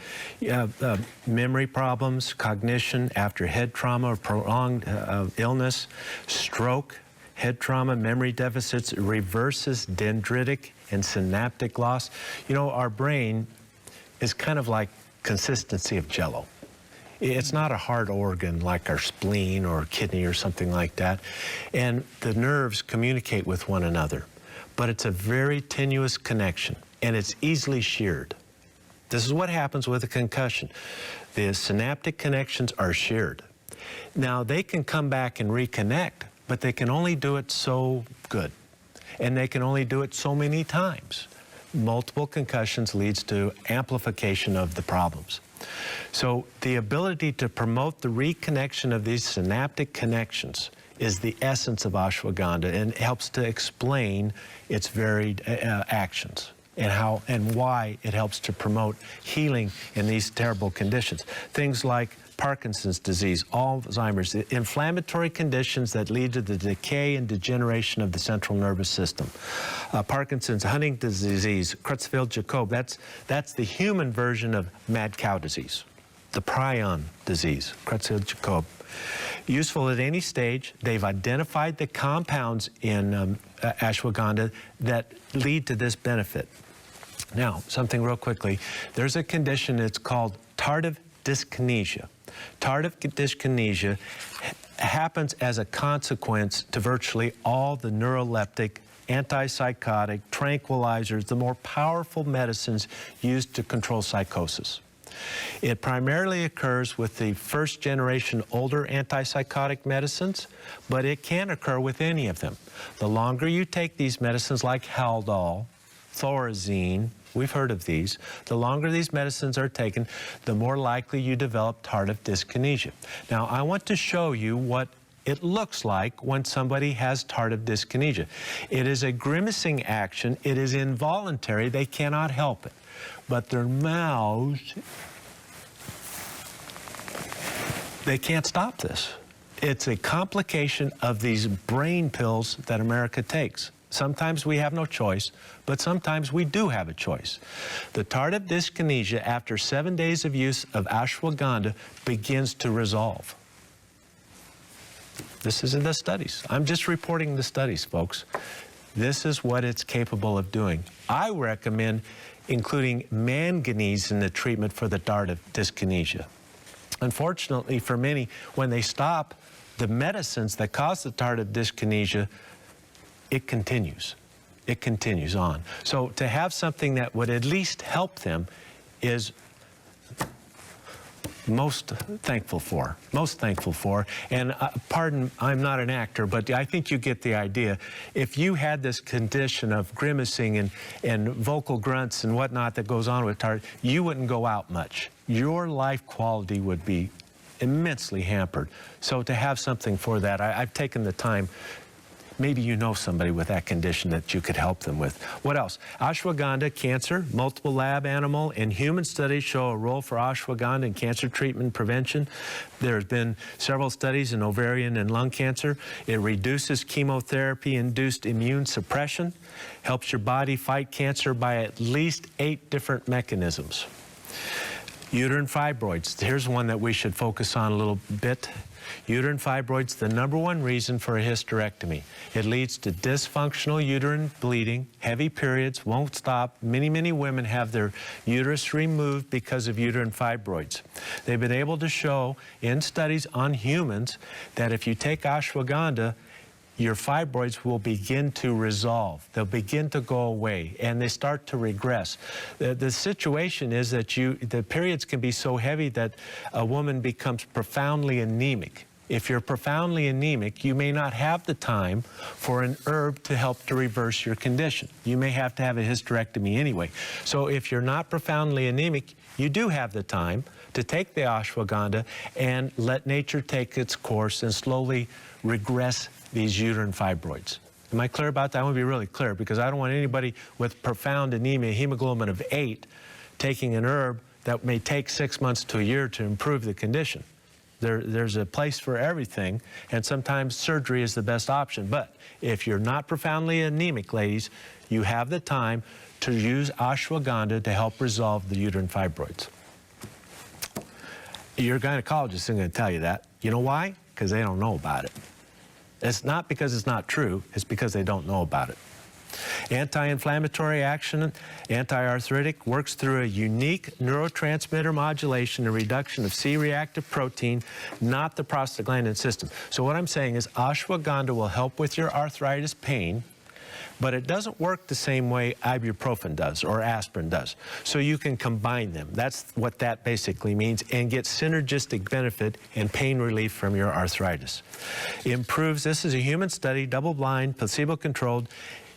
Memory problems, cognition after head trauma or prolonged illness, stroke, head trauma, memory deficits, reverses dendritic and synaptic loss. You know, our brain is kind of like consistency of Jell-O. It's not a hard organ like our spleen or kidney or something like that. And the nerves communicate with one another. But it's a very tenuous connection, and it's easily sheared. This is what happens with a concussion. The synaptic connections are sheared. Now, they can come back and reconnect, but they can only do it so good. And they can only do it so many times. Multiple concussions leads to amplification of the problems. So the ability to promote the reconnection of these synaptic connections is the essence of ashwagandha, and helps to explain its varied actions and how and why it helps to promote healing in these terrible conditions. Things like Parkinson's disease, Alzheimer's, inflammatory conditions that lead to the decay and degeneration of the central nervous system. Parkinson's, Huntington's disease, Creutzfeldt-Jakob, that's the human version of mad cow disease. The prion disease, Creutzfeldt-Jakob. Useful at any stage. They've identified the compounds in ashwagandha that lead to this benefit. Now, something real quickly. There's a condition that's called tardive dyskinesia. Tardive dyskinesia happens as a consequence to virtually all the neuroleptic, antipsychotic, tranquilizers, the more powerful medicines used to control psychosis. It primarily occurs with the first generation older antipsychotic medicines, but it can occur with any of them. The longer you take these medicines like Haldol, Thorazine, we've heard of these, the longer these medicines are taken, the more likely you develop tardive dyskinesia. Now, I want to show you what it looks like when somebody has tardive dyskinesia. It is a grimacing action. It is involuntary. They cannot help it. But their mouths, they can't stop this. It's a complication of these brain pills that America takes. Sometimes we have no choice, but sometimes we do have a choice. The tardive dyskinesia, after 7 days of use of ashwagandha, begins to resolve. This is in the studies. I'm just reporting the studies, folks. This is what it's capable of doing. I recommend including manganese in the treatment for the tardive dyskinesia. Unfortunately, for many, when they stop the medicines that cause the tardive dyskinesia, it continues. It continues on. So to have something that would at least help them is most thankful for. And pardon, I'm not an actor, but I think you get the idea. If you had this condition of grimacing and vocal grunts and whatnot that goes on with tardive, you wouldn't go out much. Your life quality would be immensely hampered. So to have something for that, I've taken the time. Maybe you know somebody with that condition that you could help them with. What else? Ashwagandha, cancer, multiple lab animal and human studies show a role for ashwagandha in cancer treatment and prevention. There's been several studies in ovarian and lung cancer. It reduces chemotherapy-induced immune suppression, helps your body fight cancer by at least 8 different mechanisms. Uterine fibroids. Here's one that we should focus on a little bit. Uterine fibroids, the #1 reason for a hysterectomy. It leads to dysfunctional uterine bleeding, heavy periods, won't stop. Many women have their uterus removed because of uterine fibroids. They've been able to show in studies on humans that if you take ashwagandha, your fibroids will begin to resolve. They'll begin to go away, and they start to regress. The situation is that the periods can be so heavy that a woman becomes profoundly anemic. If you're profoundly anemic, you may not have the time for an herb to help to reverse your condition. You may have to have a hysterectomy anyway. So if you're not profoundly anemic, you do have the time to take the ashwagandha and let nature take its course and slowly regress these uterine fibroids. Am I clear about that? I want to be really clear, because I don't want anybody with profound anemia, hemoglobin of 8, taking an herb that may take 6 months to a year to improve the condition. There's a place for everything, and sometimes surgery is the best option. But if you're not profoundly anemic, ladies, you have the time to use ashwagandha to help resolve the uterine fibroids. Your gynecologist isn't going to tell you that. You know why? Because they don't know about it. It's not because it's not true, it's because they don't know about it. Anti-inflammatory action, anti-arthritic, works through a unique neurotransmitter modulation and reduction of C-reactive protein, not the prostaglandin system. So what I'm saying is ashwagandha will help with your arthritis pain, but it doesn't work the same way ibuprofen does or aspirin does. So you can combine them. That's what that basically means, and get synergistic benefit and pain relief from your arthritis. Improves, this is a human study, double-blind, placebo-controlled,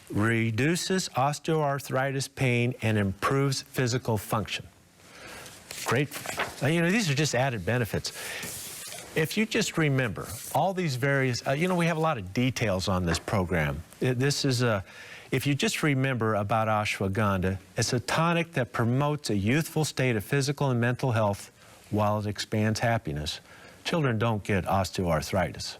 reduces osteoarthritis pain and improves physical function. Great. You know, these are just added benefits. If you just remember all these various, you know, we have a lot of details on this program. If you just remember about ashwagandha, it's a tonic that promotes a youthful state of physical and mental health while it expands happiness. Children don't get osteoarthritis.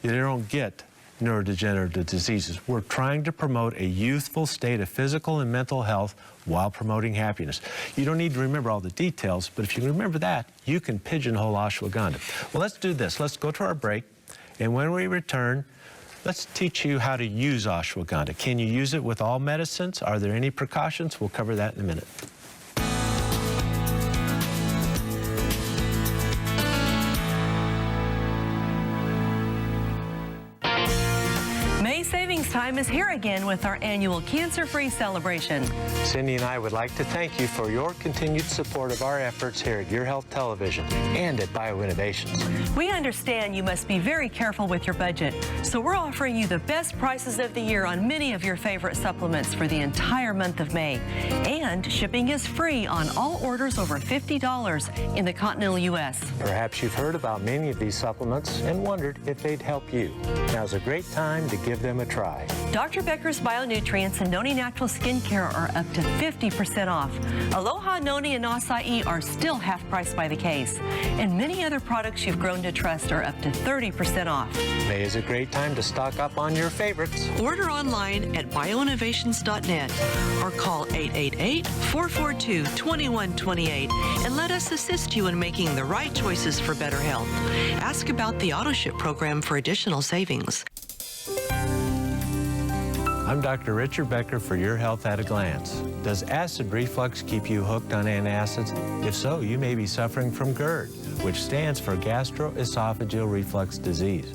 They don't get neurodegenerative diseases. We're trying to promote a youthful state of physical and mental health while promoting happiness. You don't need to remember all the details, but if you remember that, you can pigeonhole ashwagandha. Well, let's do this. Let's go to our break, and when we return, let's teach you how to use ashwagandha. Can you use it with all medicines? Are there any precautions? We'll cover that in a minute. Savings time is here again with our annual cancer-free celebration. Cindy and I would like to thank you for your continued support of our efforts here at Your Health Television and at BioInnovations. We understand you must be very careful with your budget, so we're offering you the best prices of the year on many of your favorite supplements for the entire month of May. And shipping is free on all orders over $50 in the continental U.S. Perhaps you've heard about many of these supplements and wondered if they'd help you. Now's a great time to give them a try. Dr. Becker's Bionutrients and Noni Natural Skincare are up to 50% off. Aloha, Noni, and Acai are still half price by the case. And many other products you've grown to trust are up to 30% off. May is a great time to stock up on your favorites. Order online at bioinnovations.net or call 888-442-2128 and let us assist you in making the right choices for better health. Ask about the AutoShip program for additional savings. I'm Dr. Richard Becker for Your Health at a Glance. Does acid reflux keep you hooked on antacids? If so, you may be suffering from GERD, which stands for gastroesophageal reflux disease.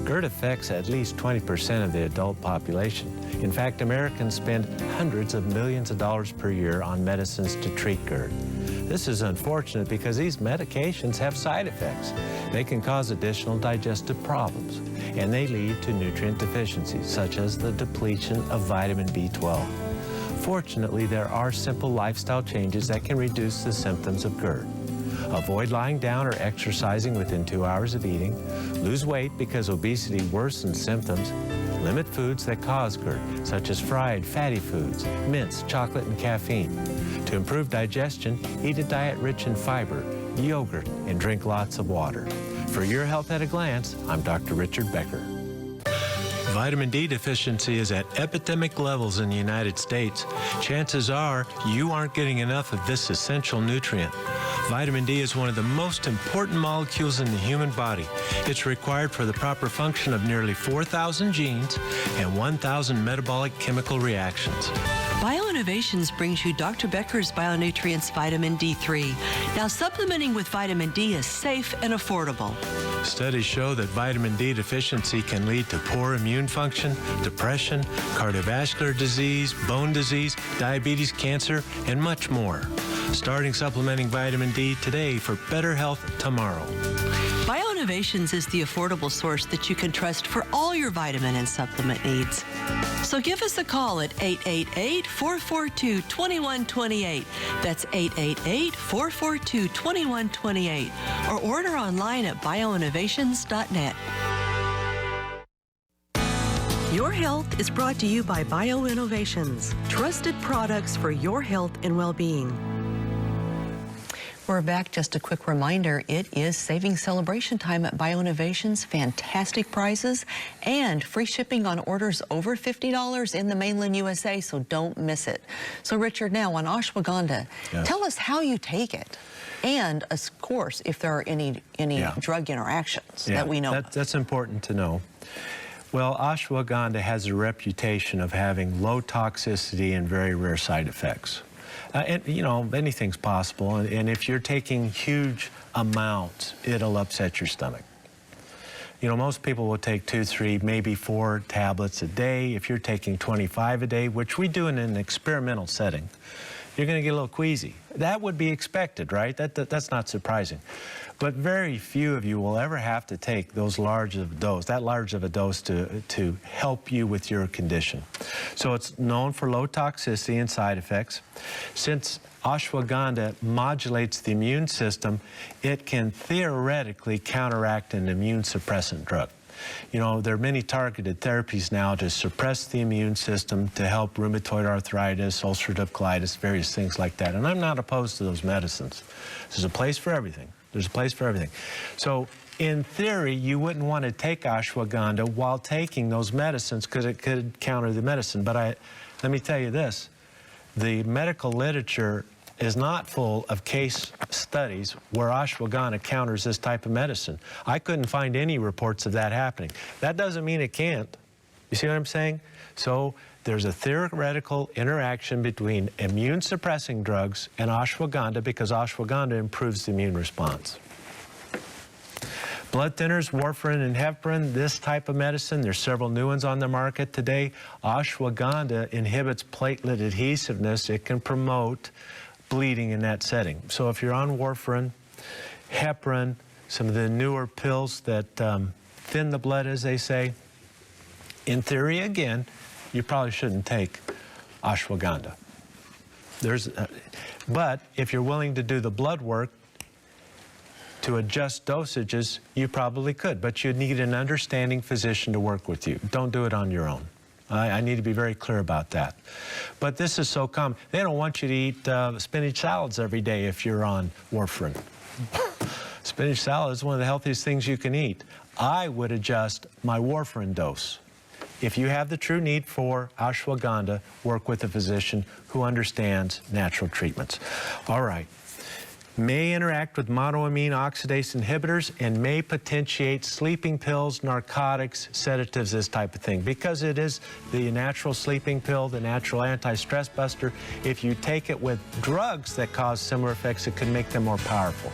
GERD affects at least 20% of the adult population. In fact, Americans spend hundreds of millions of dollars per year on medicines to treat GERD. This is unfortunate because these medications have side effects. They can cause additional digestive problems, and they lead to nutrient deficiencies, such as the depletion of vitamin B12. Fortunately, there are simple lifestyle changes that can reduce the symptoms of GERD. Avoid lying down or exercising within 2 hours of eating. Lose weight because obesity worsens symptoms. Limit foods that cause GERD, such as fried, fatty foods, mints, chocolate, and caffeine. To improve digestion, eat a diet rich in fiber, yogurt, and drink lots of water. For Your Health at a Glance, I'm Dr. Richard Becker. Vitamin D deficiency is at epidemic levels in the United States. Chances are you aren't getting enough of this essential nutrient. Vitamin D is one of the most important molecules in the human body. It's required for the proper function of nearly 4,000 genes and 1,000 metabolic chemical reactions. BioInnovations brings you Dr. Becker's Bionutrients Vitamin D3. Now, supplementing with vitamin D is safe and affordable. Studies show that vitamin D deficiency can lead to poor immune function, depression, cardiovascular disease, bone disease, diabetes, cancer, and much more. Starting supplementing vitamin D today for better health tomorrow. BioInnovations is the affordable source that you can trust for all your vitamin and supplement needs. So give us a call at 888-442-2128. That's 888-442-2128. Or order online at bioinnovations.net. Your Health is brought to you by BioInnovations, trusted products for your health and well-being. We're back. Just a quick reminder, it is saving celebration time at BioInnovations. Fantastic prices and free shipping on orders over $50 in the mainland USA, so don't miss it. So Richard, now on ashwagandha, yes. Tell us how you take it. And, of course, if there are any drug interactions that we know of. That's important to know. Well, ashwagandha has a reputation of having low toxicity and very rare side effects. And, you know, anything's possible. And if you're taking huge amounts, it'll upset your stomach. You know, most people will take 2, 3, maybe 4 tablets a day. If you're taking 25 a day, which we do in an experimental setting, you're going to get a little queasy. That would be expected, right? That's not surprising. But very few of you will ever have to take that large of a dose to help you with your condition. So it's known for low toxicity and side effects. Since ashwagandha modulates the immune system, it can theoretically counteract an immune suppressant drug. You know, there are many targeted therapies now to suppress the immune system to help rheumatoid arthritis, ulcerative colitis, various things like that. And I'm not opposed to those medicines. There's a place for everything. There's a place for everything. So in theory, you wouldn't want to take ashwagandha while taking those medicines because it could counter the medicine. But let me tell you this, the medical literature is not full of case studies where ashwagandha counters this type of medicine. I couldn't find any reports of that happening. That doesn't mean it can't. You see what I'm saying? So there's a theoretical interaction between immune suppressing drugs and ashwagandha because ashwagandha improves the immune response. Blood thinners, warfarin and heparin, this type of medicine, there's several new ones on the market today. Ashwagandha inhibits platelet adhesiveness. It can promote bleeding in that setting. So if you're on warfarin, heparin, some of the newer pills that thin the blood, as they say, in theory, again, you probably shouldn't take ashwagandha. But if you're willing to do the blood work to adjust dosages, you probably could, but you'd need an understanding physician to work with you. Don't do it on your own. I need to be very clear about that. But this is so common. They don't want you to eat spinach salads every day if you're on warfarin. Spinach salad is one of the healthiest things you can eat. I would adjust my warfarin dose. If you have the true need for ashwagandha, work with a physician who understands natural treatments. All right. May interact with monoamine oxidase inhibitors and may potentiate sleeping pills, narcotics, sedatives, this type of thing. Because it is the natural sleeping pill, the natural anti-stress buster, if you take it with drugs that cause similar effects, it could make them more powerful.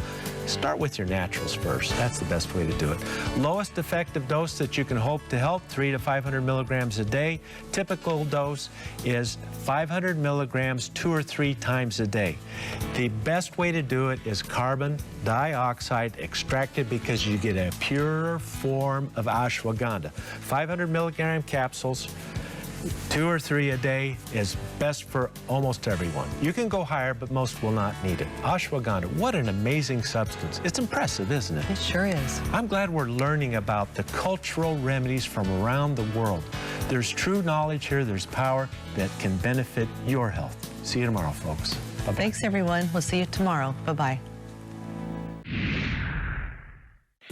Start with your naturals first. That's the best way to do it. Lowest effective dose that you can hope to help, 300 to 500 milligrams a day. Typical dose is 500 milligrams 2 or 3 times a day. The best way to do it is carbon dioxide extracted because you get a purer form of ashwagandha. 500 milligram capsules, 2 or 3 a day is best for almost everyone. You can go higher, but most will not need it. Ashwagandha, what an amazing substance. It's impressive, isn't it? It sure is. I'm glad we're learning about the cultural remedies from around the world. There's true knowledge here, there's power that can benefit your health. See you tomorrow, folks. Bye-bye. Thanks, everyone. We'll see you tomorrow. Bye-bye.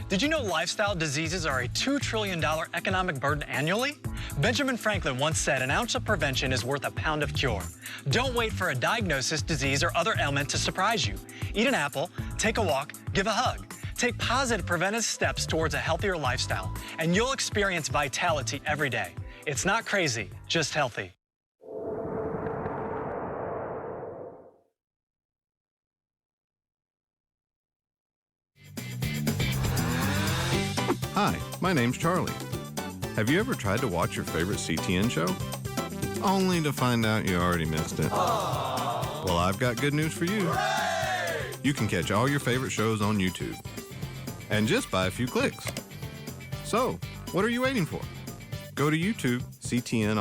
Did you know lifestyle diseases are a $2 trillion economic burden annually? Benjamin Franklin once said an ounce of prevention is worth a pound of cure. Don't wait for a diagnosis, disease, or other ailment to surprise you. Eat an apple, take a walk, give a hug. Take positive preventive steps towards a healthier lifestyle, and you'll experience vitality every day. It's not crazy, just healthy. Hi, my name's Charlie. Have you ever tried to watch your favorite CTN show? Only to find out you already missed it. Aww. Well, I've got good news for you. Hooray! You can catch all your favorite shows on YouTube. And just by a few clicks. So, what are you waiting for? Go to YouTube, CTN